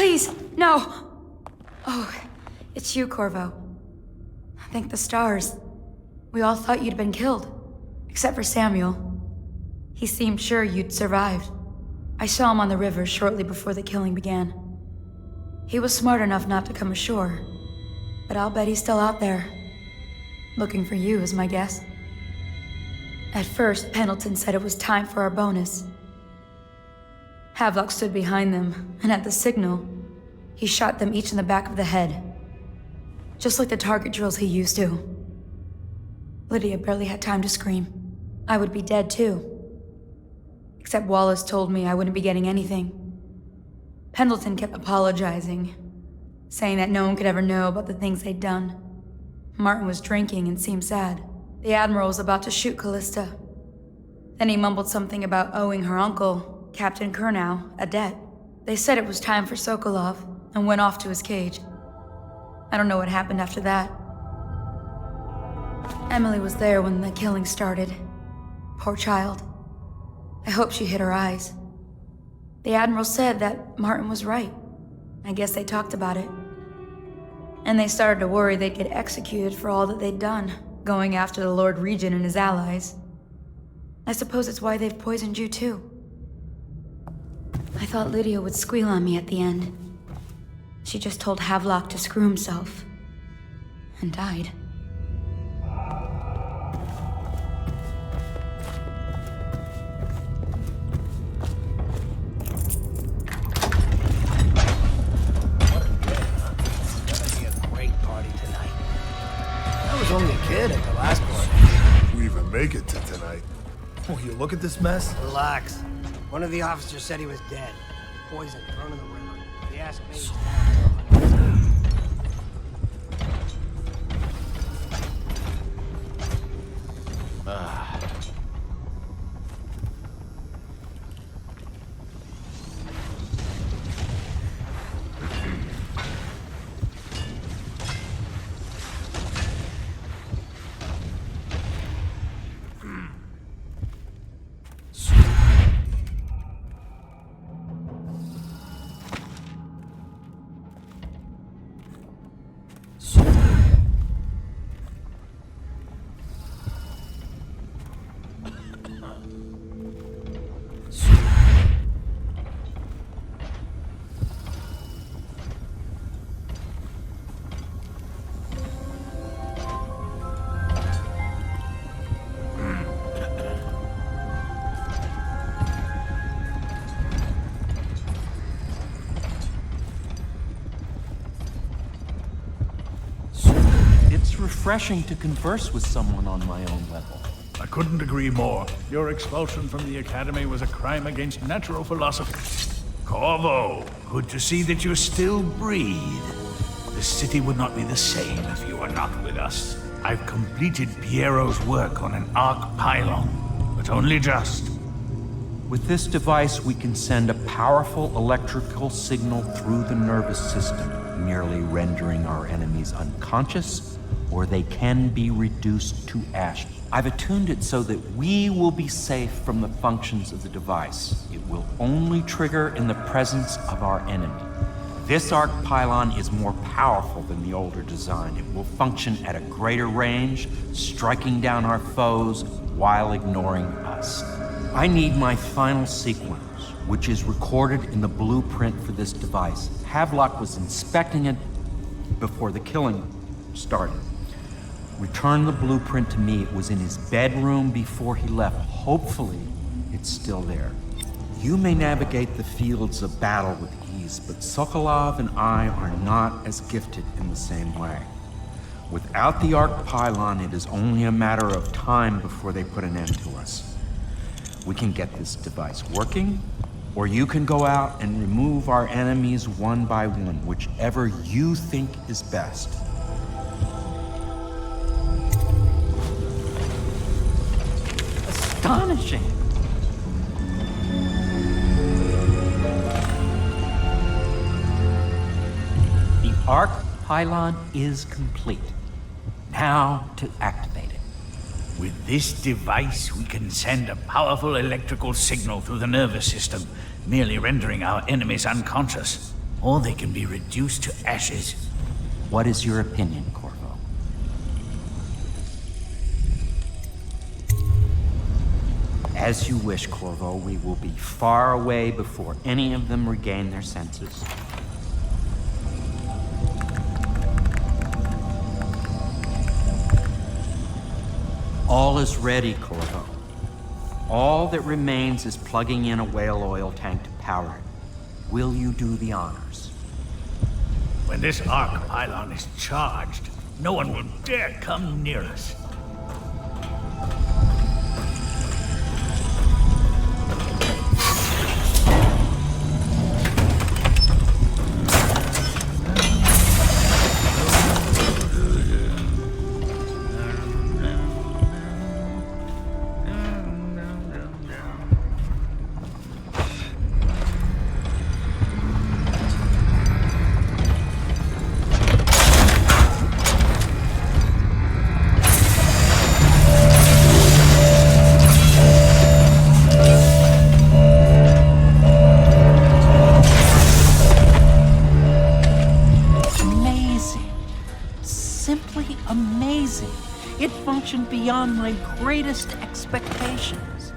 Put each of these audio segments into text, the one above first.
Please, no! Oh, it's you, Corvo. Thank the stars. We all thought you'd been killed. Except for Samuel. He seemed sure you'd survived. I saw him on the river shortly before the killing began. He was smart enough not to come ashore. But I'll bet he's still out there. Looking for you, is my guess. At first, Pendleton said it was time for our bonus. Havelock stood behind them, and at the signal, he shot them each in the back of the head. Just like the target drills he used to. Lydia barely had time to scream. I would be dead too. Except Wallace told me I wouldn't be getting anything. Pendleton kept apologizing, saying that no one could ever know about the things they'd done. Martin was drinking and seemed sad. The Admiral was about to shoot Callista. Then he mumbled something about owing her uncle, Captain Kurnow, a debt. They said it was time for Sokolov, and went off to his cage. I don't know what happened after that. Emily was there when the killing started. Poor child. I hope she hid her eyes. The Admiral said that Martin was right. I guess they talked about it. And they started to worry they'd get executed for all that they'd done, going after the Lord Regent and his allies. I suppose it's why they've poisoned you too. I thought Lydia would squeal on me at the end. She just told Havelock to screw himself. And died. Only a kid at the last party. We even make it to tonight. Oh, you look at this mess? Relax. One of the officers said he was dead. Poison, thrown in the river. He asked me. Refreshing to converse with someone on my own level. I couldn't agree more. Your expulsion from the Academy was a crime against natural philosophy. Corvo, good to see that you still breathe. The city would not be the same if you were not with us. I've completed Piero's work on an arc pylon, but only just. With this device, we can send a powerful electrical signal through the nervous system, merely rendering our enemies unconscious, or they can be reduced to ash. I've attuned it so that we will be safe from the functions of the device. It will only trigger in the presence of our enemy. This arc pylon is more powerful than the older design. It will function at a greater range, striking down our foes while ignoring us. I need my final sequence, which is recorded in the blueprint for this device. Havelock was inspecting it before the killing started. Return the blueprint to me. It was in his bedroom before he left. Hopefully, it's still there. You may navigate the fields of battle with ease, but Sokolov and I are not as gifted in the same way. Without the arc pylon, it is only a matter of time before they put an end to us. We can get this device working, or you can go out and remove our enemies one by one, whichever you think is best. Astonishing! The arc pylon is complete. Now to activate it. With this device, we can send a powerful electrical signal through the nervous system, merely rendering our enemies unconscious. or they can be reduced to ashes. What is your opinion, Corvo? As you wish, Corvo. We will be far away before any of them regain their senses. All is ready, Corvo. All that remains is plugging in a whale oil tank to power it. Will you do the honors? When this arc pylon is charged, no one will dare come near us. Beyond my greatest expectations.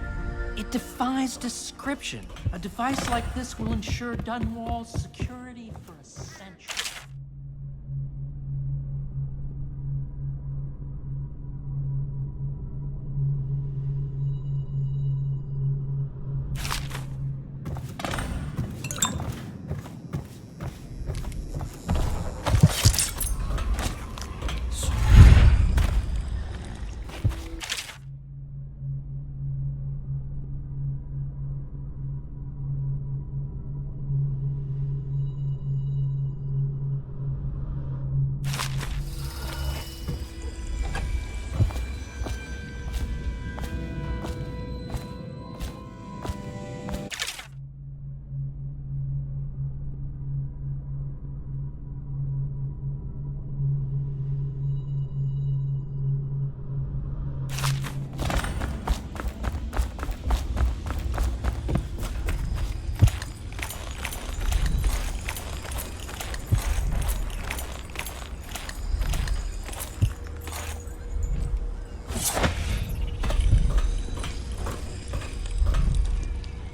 It defies description. A device like this will ensure Dunwall's security for a century.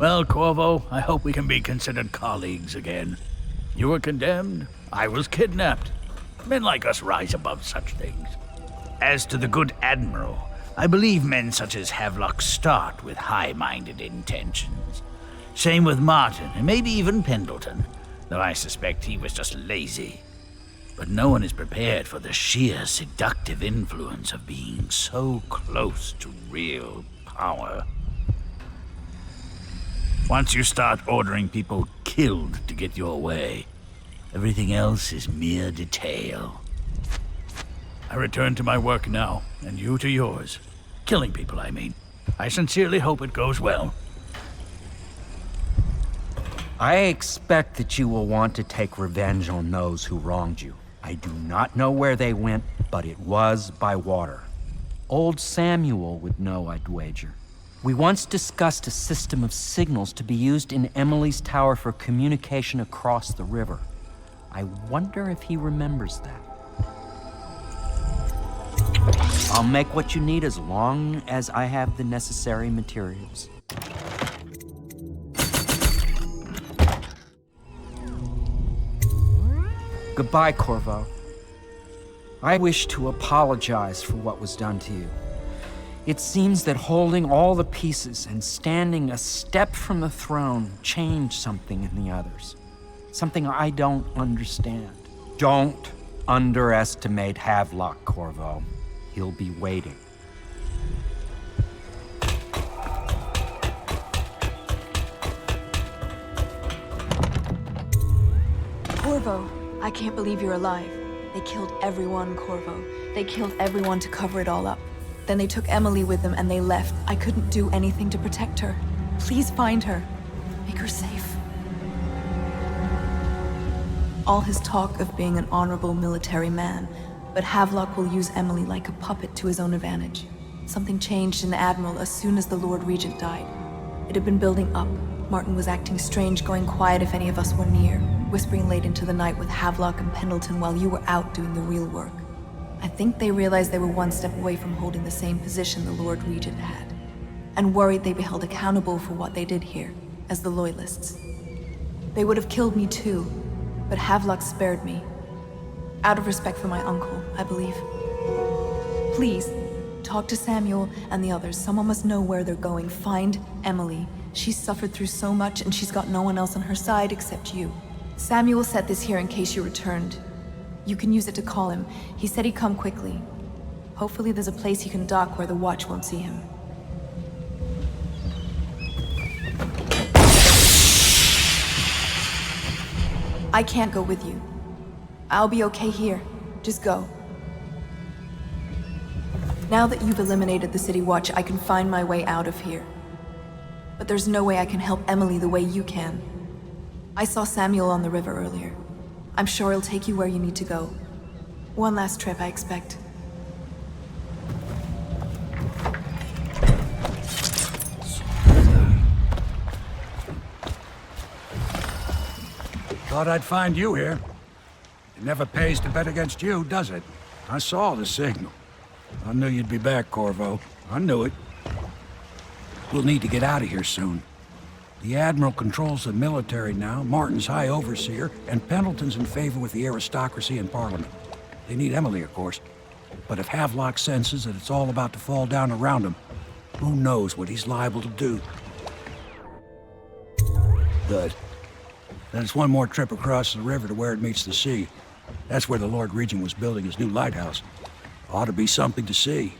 Well, Corvo, I hope we can be considered colleagues again. You were condemned, I was kidnapped. Men like us rise above such things. As to the good Admiral, I believe men such as Havelock start with high-minded intentions. Same with Martin, and maybe even Pendleton, though I suspect he was just lazy. But no one is prepared for the sheer seductive influence of being so close to real power. Once you start ordering people killed to get your way, everything else is mere detail. I return to my work now, and you to yours. Killing people, I mean. I sincerely hope it goes well. I expect that you will want to take revenge on those who wronged you. I do not know where they went, but it was by water. Old Samuel would know, I'd wager. We once discussed a system of signals to be used in Emily's tower for communication across the river. I wonder if he remembers that. I'll make what you need as long as I have the necessary materials. Goodbye, Corvo. I wish to apologize for what was done to you. It seems that holding all the pieces and standing a step from the throne changed something in the others. Something I don't understand. Don't underestimate Havelock, Corvo. He'll be waiting. Corvo, I can't believe you're alive. They killed everyone, Corvo. They killed everyone to cover it all up. Then they took Emily with them and they left. I couldn't do anything to protect her. Please find her. Make her safe. All his talk of being an honorable military man, but Havelock will use Emily like a puppet to his own advantage. Something changed in the Admiral as soon as the Lord Regent died. It had been building up. Martin was acting strange, going quiet if any of us were near. whispering late into the night with Havelock and Pendleton while you were out doing the real work. I think they realized they were one step away from holding the same position the Lord Regent had, and worried they'd be held accountable for what they did here, as the Loyalists. They would have killed me too, but Havelock spared me. Out of respect for my uncle, I believe. Please, talk to Samuel and the others. Someone must know where they're going. Find Emily. She's suffered through so much, and she's got no one else on her side except you. Samuel set this here in case you returned. You can use it to call him. He said he'd come quickly. Hopefully there's a place he can dock where the watch won't see him. I can't go with you. I'll be okay here. Just go. Now that you've eliminated the City Watch, I can find my way out of here. But there's no way I can help Emily the way you can. I saw Samuel on the river earlier. I'm sure he'll take you where you need to go. One last trip, I expect. Thought I'd find you here. It never pays to bet against you, does it? I saw the signal. I knew you'd be back, Corvo. I knew it. We'll need to get out of here soon. The Admiral controls the military now, Martin's High Overseer, and Pendleton's in favor with the aristocracy and Parliament. They need Emily, of course. But if Havelock senses that it's all about to fall down around him, who knows what he's liable to do. Good. Then it's one more trip across the river to where it meets the sea. That's where the Lord Regent was building his new lighthouse. Ought to be something to see.